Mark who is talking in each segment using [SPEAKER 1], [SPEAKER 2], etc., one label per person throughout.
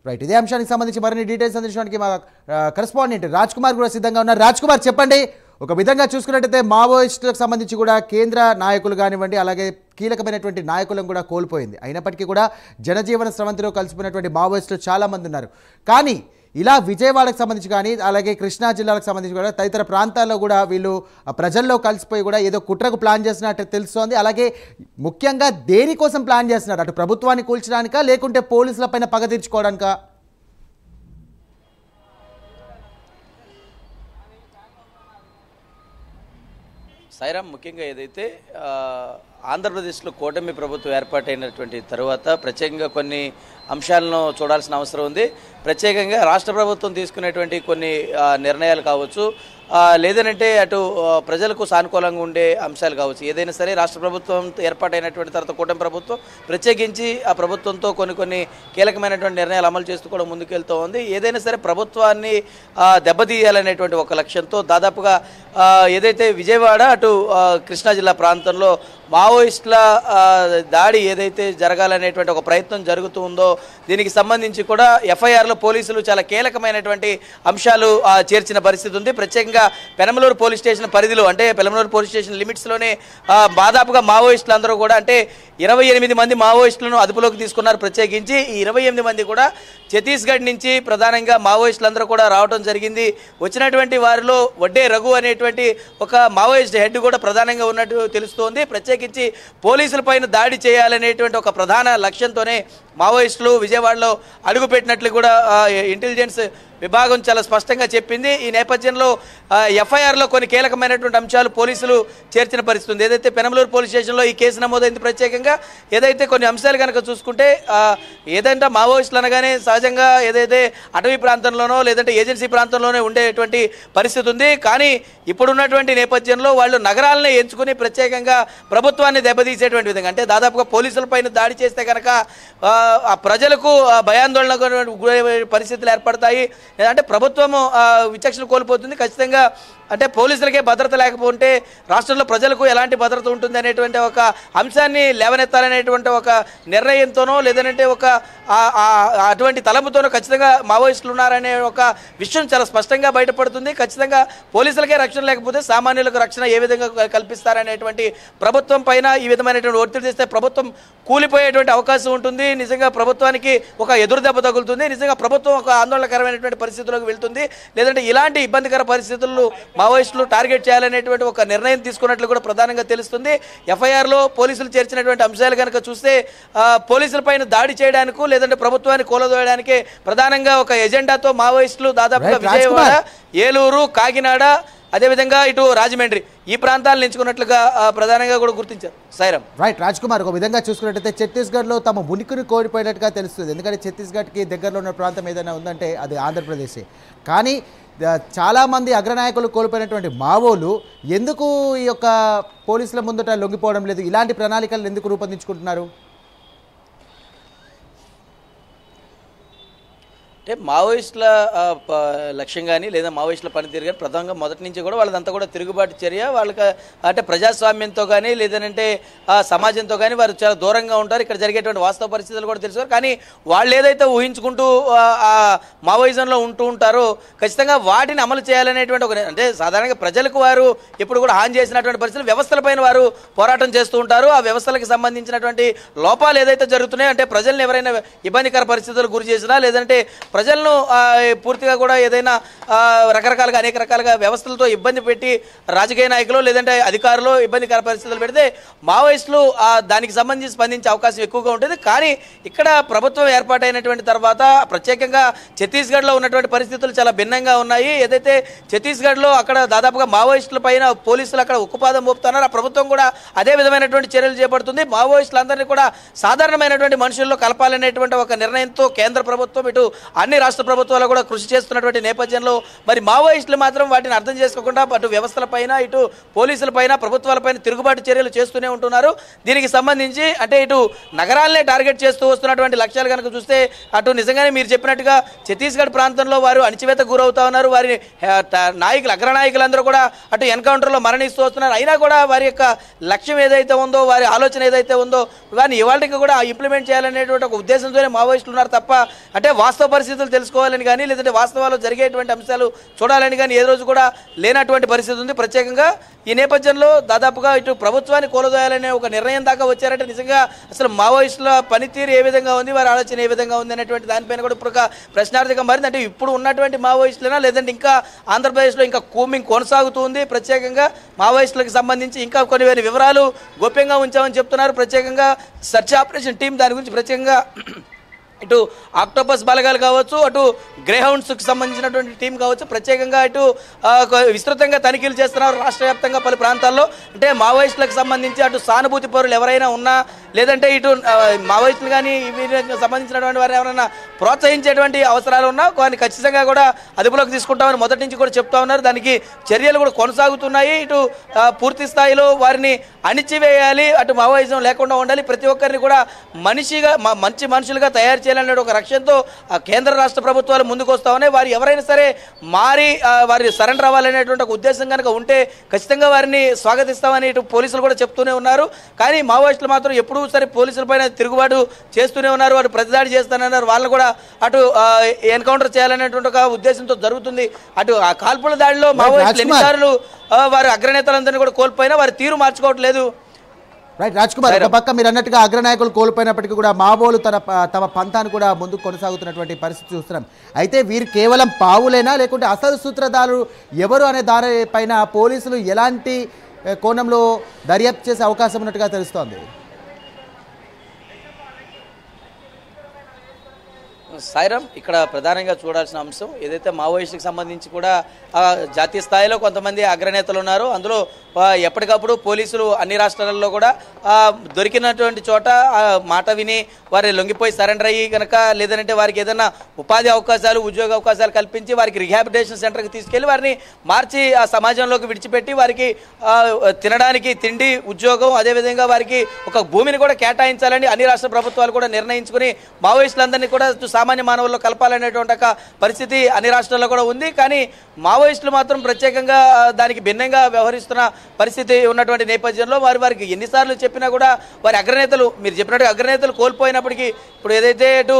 [SPEAKER 1] Right, ఇదే అంశానికి సంబంధించి మరిన్ని డీటెయిల్స్ అందించడానికి మా కరెస్పాండెంట్ రాజ్ కుమార్ కూడా సిద్ధంగా ఉన్నారు. రాజ్ కుమార్, చెప్పండి. ఒక విధంగా చూసుకున్నట్టయితే మావోయిస్టులకు సంబంధించి కూడా కేంద్ర నాయకులు కానివ్వండి, అలాగే కీలకమైనటువంటి నాయకులను కూడా కోల్పోయింది. అయినప్పటికీ కూడా జనజీవన స్రవంతిలో కలిసిపోయినటువంటి మావోయిస్టులు చాలామంది ఉన్నారు. కానీ ఇలా విజయవాడకు సంబంధించి కానీ, అలాగే కృష్ణా జిల్లాలకు సంబంధించి కూడా తదితర ప్రాంతాల్లో కూడా వీళ్ళు ప్రజల్లో కలిసిపోయి కూడా ఏదో కుట్రకు ప్లాన్ చేసినట్టు తెలుస్తోంది. అలాగే ముఖ్యంగా దేనికోసం ప్లాన్ చేస్తున్నారు? అటు ప్రభుత్వాన్ని కూల్చడానికా, లేకుంటే పోలీసుల పైన పగ తీర్చుకోవడానికా?
[SPEAKER 2] సాయిరామ్, ముఖ్యంగా ఏదైతే ఆంధ్రప్రదేశ్లో కూటమి ప్రభుత్వం ఏర్పాటైనటువంటి తర్వాత ప్రత్యేకంగా కొన్ని అంశాలను చూడాల్సిన అవసరం ఉంది. ప్రత్యేకంగా రాష్ట్ర ప్రభుత్వం తీసుకునేటువంటి కొన్ని నిర్ణయాలు కావచ్చు, లేదనంటే అటు ప్రజలకు సానుకూలంగా ఉండే అంశాలు కావచ్చు, ఏదైనా సరే రాష్ట్ర ప్రభుత్వం ఏర్పాటైనటువంటి తర్వాత కూటమి ప్రభుత్వం ప్రత్యేకించి ఆ ప్రభుత్వంతో కొన్ని కీలకమైనటువంటి నిర్ణయాలు అమలు చేస్తూ కూడా ముందుకెళ్తూ ఉంది. ఏదైనా సరే ప్రభుత్వాన్ని దెబ్బతీయాలనేటువంటి ఒక లక్ష్యంతో దాదాపుగా ఏదైతే విజయవాడ అటు కృష్ణా జిల్లా ప్రాంతంలో మావోయిస్టుల దాడి ఏదైతే జరగాలనేటువంటి ఒక ప్రయత్నం జరుగుతూ ఉందో దీనికి సంబంధించి కూడా ఎఫ్ఐఆర్లో పోలీసులు చాలా కీలకమైనటువంటి అంశాలు చేర్చిన పరిస్థితి ఉంది. ప్రత్యేకంగా పెనమలూరు పోలీస్ స్టేషన్ పరిధిలో, అంటే పెనమలూరు పోలీస్ స్టేషన్ లిమిట్స్లోనే దాదాపుగా మావోయిస్టులు అందరూ కూడా, అంటే 28 మంది మావోయిస్టులను అదుపులోకి తీసుకున్నారు. ప్రత్యేకించి ఈ 28 మంది కూడా ఛత్తీస్గఢ్ నుంచి ప్రధానంగా మావోయిస్టులందరూ కూడా రావడం జరిగింది. వచ్చినటువంటి వారిలో వడ్డే రఘు అనేటువంటి ఒక మావోయిస్ట్ హెడ్ కూడా ప్రధానంగా ఉన్నట్టు తెలుస్తోంది. ప్రత్యేకించి పోలీసుల పైన దాడి చేయాలనేటువంటి ఒక ప్రధాన లక్ష్యంతోనే మావోయిస్టులు విజయవాడలో అడుగుపెట్టినట్లు కూడా ఇంటెలిజెన్స్ విభాగం చాలా స్పష్టంగా చెప్పింది. ఈ నేపథ్యంలో ఎఫ్ఐఆర్లో కొన్ని కీలకమైనటువంటి అంశాలు పోలీసులు చేర్చిన పరిస్థితి ఉంది. ఏదైతే పెనమలూరు పోలీస్ స్టేషన్లో ఈ కేసు నమోదైంది. ప్రత్యేకంగా ఏదైతే కొన్ని అంశాలు కనుక చూసుకుంటే, ఏదంటే మావోయిస్టులు అనగానే సహజంగా ఏదైతే అటవీ ప్రాంతంలోనో లేదంటే ఏజెన్సీ ప్రాంతంలోనే ఉండేటువంటి పరిస్థితి ఉంది. కానీ ఇప్పుడున్నటువంటి నేపథ్యంలో వాళ్ళు నగరాలనే ఎంచుకుని ప్రత్యేకంగా ప్రభుత్వాన్ని దెబ్బతీసేటువంటి విధంగా, అంటే దాదాపుగా పోలీసులపైన దాడి చేస్తే కనుక ఆ ప్రజలకు భయాందోళనకు పరిస్థితులు ఏర్పడతాయి. అంటే ప్రభుత్వము విచక్షణ కోల్పోతుంది. ఖచ్చితంగా అంటే పోలీసులకే భద్రత లేకపోతే రాష్ట్రంలో ప్రజలకు ఎలాంటి భద్రత ఉంటుంది అనేటువంటి ఒక అంశాన్ని లేవనెత్తాలనేటువంటి ఒక నిర్ణయంతోనో లేదంటే ఒక అటువంటి తలంపుతోనో ఖచ్చితంగా మావోయిస్టులు ఉన్నారనే ఒక విషయం చాలా స్పష్టంగా బయటపడుతుంది. ఖచ్చితంగా పోలీసులకే రక్షణ లేకపోతే సామాన్యులకు రక్షణ ఏ విధంగా కల్పిస్తారనేటువంటి ప్రభుత్వం పైన ఈ విధమైనటువంటి ఒత్తిడి చేస్తే ప్రభుత్వం కూలిపోయేటువంటి అవకాశం ఉంటుంది. నిజంగా ప్రభుత్వానికి ఒక ఎదురు దెబ్బ తగులుతుంది. నిజంగా ప్రభుత్వం ఒక ఆందోళనకరమైనటువంటి పరిస్థితుల్లోకి వెళ్తుంది. లేదంటే ఇలాంటి ఇబ్బందికర పరిస్థితుల్లో మావోయిస్టులు టార్గెట్ చేయాలనేటువంటి ఒక నిర్ణయం తీసుకున్నట్లు కూడా ప్రధానంగా తెలుస్తుంది. ఎఫ్ఐఆర్లో పోలీసులు చేర్చినటువంటి అంశాలు కనుక చూస్తే పోలీసుల పైన దాడి చేయడానికి లేదంటే ప్రభుత్వాన్ని కూలదోయడానికి ప్రధానంగా ఒక ఎజెండాతో మావోయిస్టులు దాదాపుగా విజయవాడ, ఏలూరు, కాకినాడ, అదేవిధంగా ఇటు రాజమండ్రి ఈ ప్రాంతాలను ఎంచుకున్నట్లుగా ప్రధానంగా కూడా గుర్తించారు. సాయిరామ్.
[SPEAKER 1] రైట్ రాజ్ కుమార్, ఒక విధంగా చూసుకున్నట్టయితే ఛత్తీస్గఢ్లో తమ ఉనికిని కోల్పోయినట్టుగా తెలుస్తుంది. ఎందుకంటే ఛత్తీస్గఢ్కి దగ్గరలో ఉన్న ప్రాంతం ఏదైనా ఉందంటే అది ఆంధ్రప్రదేశే. కానీ చాలామంది అగ్రనాయకులు కోల్పోయినటువంటి మావోలు ఎందుకు ఈ యొక్క పోలీసుల ముందట లొంగిపోవడం లేదు? ఇలాంటి ప్రణాళికలు ఎందుకు రూపొందించుకుంటున్నారు?
[SPEAKER 2] అంటే మావోయిస్టుల లక్ష్యం కానీ లేదా మావోయిస్టుల పనితీరు కానీ ప్రధానంగా మొదటి నుంచి కూడా వాళ్ళదంతా కూడా తిరుగుబాటు చర్య. వాళ్ళకి అంటే ప్రజాస్వామ్యంతో కానీ లేదంటే సమాజంతో కానీ వారు చాలా దూరంగా ఉంటారు. ఇక్కడ జరిగేటువంటి వాస్తవ పరిస్థితులు కూడా తెలుసు. కానీ వాళ్ళు ఏదైతే ఊహించుకుంటూ మావోయిజంలో ఉంటూ ఉంటారో ఖచ్చితంగా వాటిని అమలు చేయాలనేటువంటి ఒక, అంటే సాధారణంగా ప్రజలకు వారు ఎప్పుడు కూడా హాని చేసినటువంటి పరిస్థితులు వ్యవస్థలపైన వారు పోరాటం చేస్తూ ఉంటారు. ఆ వ్యవస్థలకు సంబంధించినటువంటి లోపాలు ఏదైతే జరుగుతున్నాయో, అంటే ప్రజల్ని ఎవరైనా ఇబ్బందికర పరిస్థితులకు గురి చేసినా లేదంటే ప్రజలను పూర్తిగా కూడా ఏదైనా రకరకాలుగా అనేక రకాలుగా వ్యవస్థలతో ఇబ్బంది పెట్టి రాజకీయ నాయకులు లేదంటే అధికారులు ఇబ్బందికర పరిస్థితులు పెడితే మావోయిస్టులు దానికి సంబంధించి స్పందించే అవకాశం ఎక్కువగా ఉంటుంది. కానీ ఇక్కడ ప్రభుత్వం ఏర్పాటైనటువంటి తర్వాత ప్రత్యేకంగా ఛత్తీస్గఢ్లో ఉన్నటువంటి పరిస్థితులు చాలా భిన్నంగా ఉన్నాయి. ఏదైతే ఛత్తీస్గఢ్లో అక్కడ దాదాపుగా మావోయిస్టుల పైన పోలీసులు అక్కడ ఉక్కుపాదం మోపుతున్నారు. ఆ ప్రభుత్వం కూడా అదే విధమైనటువంటి చర్యలు చేపడుతుంది. మావోయిస్టులందరినీ కూడా సాధారణమైనటువంటి మనుషుల్లో కలపాలనేటువంటి ఒక నిర్ణయంతో కేంద్ర ప్రభుత్వం ఇటు అన్ని రాష్ట్ర ప్రభుత్వాలు కూడా కృషి చేస్తున్నటువంటి నేపథ్యంలో మరి మావోయిస్టులు మాత్రం వాటిని అర్థం చేసుకోకుండా అటు వ్యవస్థలపైన ఇటు పోలీసులపైన ప్రభుత్వాలపైన తిరుగుబాటు చర్యలు చేస్తూనే ఉంటున్నారు. దీనికి సంబంధించి అంటే ఇటు నగరాలనే టార్గెట్ చేస్తూ వస్తున్నటువంటి లక్ష్యాలు కనుక చూస్తే అటు నిజంగానే మీరు చెప్పినట్టుగా ఛత్తీస్గఢ్ ప్రాంతంలో వారు అణచివేత గురవుతా ఉన్నారు. వారి నాయకులు అగ్రనాయకులందరూ కూడా అటు ఎన్కౌంటర్లో మరణిస్తూ వస్తున్నారు. అయినా కూడా వారి యొక్క లక్ష్యం ఏదైతే ఉందో, వారి ఆలోచన ఏదైతే ఉందో వారిని ఇవాళకి కూడా ఇంప్లిమెంట్ చేయాలనేటువంటి ఒక ఉద్దేశంతోనే మావోయిస్టులు ఉన్నారు తప్ప అంటే వాస్తవ పరిస్థితులు తెలుసుకోవాలని కానీ లేదంటే వాస్తవాలు జరిగేటువంటి అంశాలు చూడాలని కానీ ఏ రోజు కూడా లేనటువంటి పరిస్థితి ఉంది. ప్రత్యేకంగా ఈ నేపథ్యంలో దాదాపుగా ఇటు ప్రభుత్వాన్ని కూలదోయాలనే ఒక నిర్ణయం దాకా వచ్చారంటే నిజంగా అసలు మావోయిస్టుల పనితీరు ఏ విధంగా ఉంది, వారి ఆలోచన ఏ విధంగా ఉంది అనేటువంటి దానిపైన కూడా ఇప్పుడు ఒక ప్రశ్నార్థకం మారింది. అంటే ఇప్పుడు ఉన్నటువంటి మావోయిస్టులైనా లేదంటే ఇంకా ఆంధ్రప్రదేశ్లో ఇంకా కూమింగ్ కొనసాగుతుంది. ప్రత్యేకంగా మావోయిస్టులకు సంబంధించి ఇంకా కొన్ని వేరే వివరాలు గోప్యంగా ఉంచామని చెప్తున్నారు. ప్రత్యేకంగా సెర్చ్ ఆపరేషన్ టీం దాని గురించి ప్రత్యేకంగా ఇటు ఆక్టోపస్ బలగాలు కావచ్చు, అటు గ్రేహౌండ్స్కి సంబంధించినటువంటి టీం కావచ్చు, ప్రత్యేకంగా ఇటు విస్తృతంగా తనిఖీలు చేస్తున్నారు రాష్ట్ర వ్యాప్తంగా పలు ప్రాంతాల్లో. అంటే మావోయిస్టులకు సంబంధించి అటు సానుభూతి పరులు ఎవరైనా ఉన్నా లేదంటే ఇటు మావోయిస్టులు కానీ వీరికి సంబంధించినటువంటి వారు ఎవరైనా ప్రోత్సహించేటువంటి అవసరాలు ఉన్నా వారిని ఖచ్చితంగా కూడా అదుపులోకి తీసుకుంటామని మొదటి నుంచి కూడా చెప్తా ఉన్నారు. దానికి చర్యలు కూడా కొనసాగుతున్నాయి. ఇటు పూర్తి స్థాయిలో వారిని అణిచివేయాలి, అటు మావోయిజం లేకుండా ఉండాలి, ప్రతి ఒక్కరిని కూడా మంచి మనుషులుగా తయారు చేయాలనే ఒక లక్ష్యంతో కేంద్ర రాష్ట్ర ప్రభుత్వాలు ముందుకు వస్తా ఉన్నాయి. వారు ఎవరైనా సరే మారి వారి సరెండర్ అవ్వాలనేటువంటి ఒక ఉద్దేశం కనుక ఉంటే ఖచ్చితంగా వారిని స్వాగతిస్తామని ఇటు పోలీసులు కూడా చెప్తూనే ఉన్నారు. కానీ మావోయిస్టులు మాత్రం ఎప్పుడూ సరే పోలీసులపైన తిరుగుబాటు చేస్తూనే ఉన్నారు. వారు ప్రతిదాడి చేస్తానన్నారు. వాళ్ళని కూడా అటు ఎన్కౌంటర్ చేయాలనేటువంటి ఒక ఉద్దేశంతో జరుగుతుంది. అటు ఆ కాల్పుల దాడిలో మావోయిస్టులు ఎన్నిసార్లు వారి అగ్రనేతలందరినీ కూడా కోల్పోయినా వారి తీరు మార్చుకోవట్లేదు.
[SPEAKER 1] రైట్ రాజ్ కుమార్, ఒక పక్క మీరు అన్నట్టుగా అగ్రనాయకులు కోల్పోయినప్పటికీ కూడా మావోలు తమ పంతాన్ని కూడా ముందుకు కొనసాగుతున్నటువంటి పరిస్థితి చూస్తున్నాం. అయితే వీరు కేవలం పావులేనా లేకుంటే అసలు సూత్రధారులు ఎవరు అనే దానిపైన పోలీసులు ఎలాంటి కోణంలో దర్యాప్తు చేసే అవకాశం ఉన్నట్టుగా తెలుస్తోంది?
[SPEAKER 2] సాయిరామ్, ఇక్కడ ప్రధానంగా చూడాల్సిన అంశం ఏదైతే మావోయిస్టుకి సంబంధించి కూడా జాతీయ స్థాయిలో కొంతమంది అగ్రనేతలు ఉన్నారు. అందులో ఎప్పటికప్పుడు పోలీసులు అన్ని రాష్ట్రాలలో కూడా దొరికినటువంటి చోట మాట విని వారి లొంగిపోయి సరెండర్ అయ్యి కనుక లేదంటే వారికి ఏదైనా ఉపాధి అవకాశాలు, ఉద్యోగ అవకాశాలు కల్పించి వారికి రిహాబిలిటేషన్ సెంటర్కి తీసుకెళ్లి వారిని మార్చి ఆ సమాజంలోకి విడిచిపెట్టి వారికి తినడానికి తిండి, ఉద్యోగం, అదేవిధంగా వారికి ఒక భూమిని కూడా కేటాయించాలని అన్ని రాష్ట్ర ప్రభుత్వాలు కూడా నిర్ణయించుకుని మావోయిస్టులందరినీ కూడా సామాన్య మానవుల్లో కలపాలనేటువంటి ఒక పరిస్థితి అన్ని రాష్ట్రాల్లో కూడా ఉంది. కానీ మావోయిస్టులు మాత్రం ప్రత్యేకంగా దానికి భిన్నంగా వ్యవహరిస్తున్న పరిస్థితి ఉన్నటువంటి నేపథ్యంలో వారికి ఎన్నిసార్లు చెప్పినా కూడా వారి అగ్రనేతలు, మీరు చెప్పినట్టు అగ్రనేతలు కోల్పోయినప్పటికీ ఇప్పుడు ఏదైతే ఇటు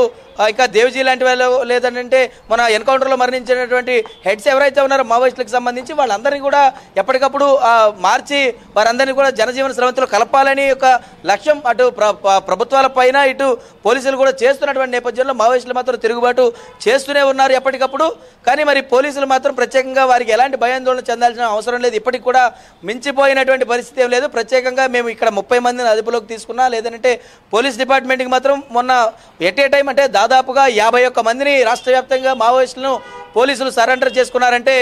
[SPEAKER 2] ఇంకా దేవ్జీ లాంటి వాళ్ళు లేదంటే మన ఎన్కౌంటర్లో మరణించినటువంటి హెడ్స్ ఎవరైతే ఉన్నారో మావోయిస్టులకు సంబంధించి వాళ్ళందరినీ కూడా ఎప్పటికప్పుడు మార్చి వారందరినీ కూడా జనజీవన స్రవంతిలో కలపాలని ఒక లక్ష్యం అటు ప్రభుత్వాల పైన ఇటు పోలీసులు కూడా చేస్తున్నటువంటి నేపథ్యంలో మావోయిస్టులు మాత్రం తిరుగుబాటు చేస్తూనే ఉన్నారు ఎప్పటికప్పుడు. కానీ మరి పోలీసులు మాత్రం ప్రత్యేకంగా వారికి ఎలాంటి భయాందోళన చెందాల్సిన అవసరం లేదు. ఇప్పటికి కూడా మించిపోయినటువంటి పరిస్థితి ఏం లేదు. ప్రత్యేకంగా మేము ఇక్కడ 30 మందిని అదుపులోకి తీసుకున్నా లేదంటే పోలీస్ డిపార్ట్మెంట్కి మాత్రం మొన్న ఎట్ ఏ టైం అంటే దాదాపుగా 51 మందిని రాష్ట్ర వ్యాప్తంగా మావోయిస్టులను పోలీసులు సరెండర్ చేసుకున్నారంటే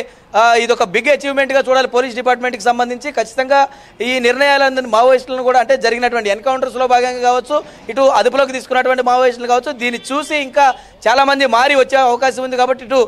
[SPEAKER 2] ఇది ఒక బిగ్ అచీవ్మెంట్గా చూడాలి పోలీస్ డిపార్ట్మెంట్కి సంబంధించి. ఖచ్చితంగా ఈ నిర్ణయాలందరినీ మావోయిస్టులను కూడా అంటే జరిగినటువంటి ఎన్కౌంటర్స్లో భాగంగా కావచ్చు, ఇటు అదుపులోకి తీసుకున్నటువంటి మావోయిస్టులు కావచ్చు, దీన్ని చూసి ఇంకా చాలామంది మారి వచ్చే అవకాశం ఉంది. కాబట్టి ఇటు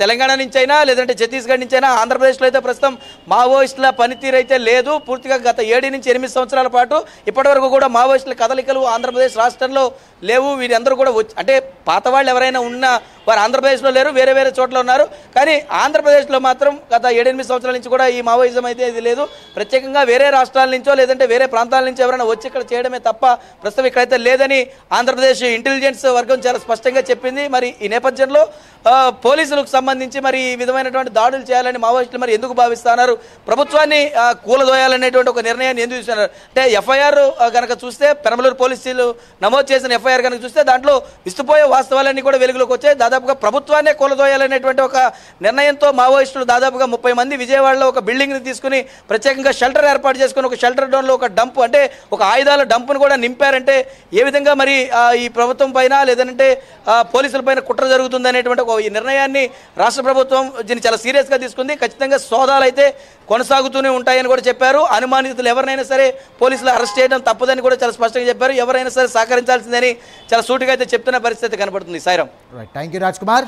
[SPEAKER 2] తెలంగాణ నుంచి అయినా లేదంటే ఛత్తీస్గఢ్ నుంచి అయినా ఆంధ్రప్రదేశ్లో అయితే ప్రస్తుతం మావోయిస్టుల పనితీరు అయితే లేదు. పూర్తిగా గత 7 నుంచి 8 సంవత్సరాల పాటు ఇప్పటివరకు కూడా మావోయిస్టుల కదలికలు ఆంధ్రప్రదేశ్ రాష్ట్రంలో లేవు. వీరందరూ కూడా అంటే పాత వాళ్ళు ఎవరైనా ఉన్నా వారు ఆంధ్రప్రదేశ్లో లేరు, వేరే వేరే చోట్ల ఉన్నారు. కానీ ఆంధ్రప్రదేశ్లో మాత్రం గత 7-8 సంవత్సరాల నుంచి కూడా ఈ మావోయిజం అయితే ఇది లేదు. ప్రత్యేకంగా వేరే రాష్ట్రాల నుంచో లేదంటే వేరే ప్రాంతాల నుంచి ఎవరైనా వచ్చి ఇక్కడ చేయడమే తప్ప ప్రస్తుతం ఇక్కడైతే లేదని ఆంధ్రప్రదేశ్ ఇంటెలిజెన్స్ వర్గం చాలా స్పష్టంగా చెప్పింది. మరి ఈ నేపథ్యంలో పోలీసులకు సంబంధించి మరి ఈ విధమైనటువంటి దాడులు చేయాలని మావోయిస్టులు మరి ఎందుకు భావిస్తున్నారు, ప్రభుత్వాన్ని కూలదోయాలనేటువంటి ఒక నిర్ణయాన్ని ఎందుకు చూస్తున్నారు అంటే ఎఫ్ఐఆర్ కనుక చూస్తే పెనమలూరు పోలీసులు నమోదు చేసిన ఎఫ్ఐఆర్ కనుక చూస్తే దాంట్లో విస్తుపోయే వాస్తవాలన్నీ కూడా వెలుగులోకి వచ్చాయి. దాదాపుగా ప్రభుత్వాన్నే కూలదోయాలనేటువంటి ఒక నిర్ణయంతో మావోయిస్టులు దాదాపుగా 30 మంది విజయవాడలో ఒక బిల్డింగ్ని తీసుకుని ప్రత్యేకంగా షెల్టర్ ఏర్పాటు చేసుకుని ఒక షెల్టర్ డౌన్లో ఒక డంప్ అంటే ఒక ఆయుధాల డంప్ను కూడా నింపారంటే ఏ విధంగా మరి ఈ ప్రభుత్వం పైన లేదంటే పోలీసుల పైన కుట్ర జరుగుతుంది అనేటువంటి ఒక ఈ నిర్ణయాన్ని రాష్ట్ర ప్రభుత్వం దీన్ని చాలా సీరియస్గా తీసుకుంది. ఖచ్చితంగా సోదాలు అయితే కొనసాగుతూనే ఉంటాయని కూడా చెప్పారు. అనుమానితులు ఎవరినైనా సరే పోలీసులు అరెస్ట్ చేయడం తప్పదని కూడా చాలా స్పష్టంగా చెప్పారు. ఎవరైనా సరే సహకరించాల్సిందని చాలా సూటిగా అయితే చెప్తున్న పరిస్థితి కనబడుతుంది. Sairam,
[SPEAKER 1] thank you Raj Kumar.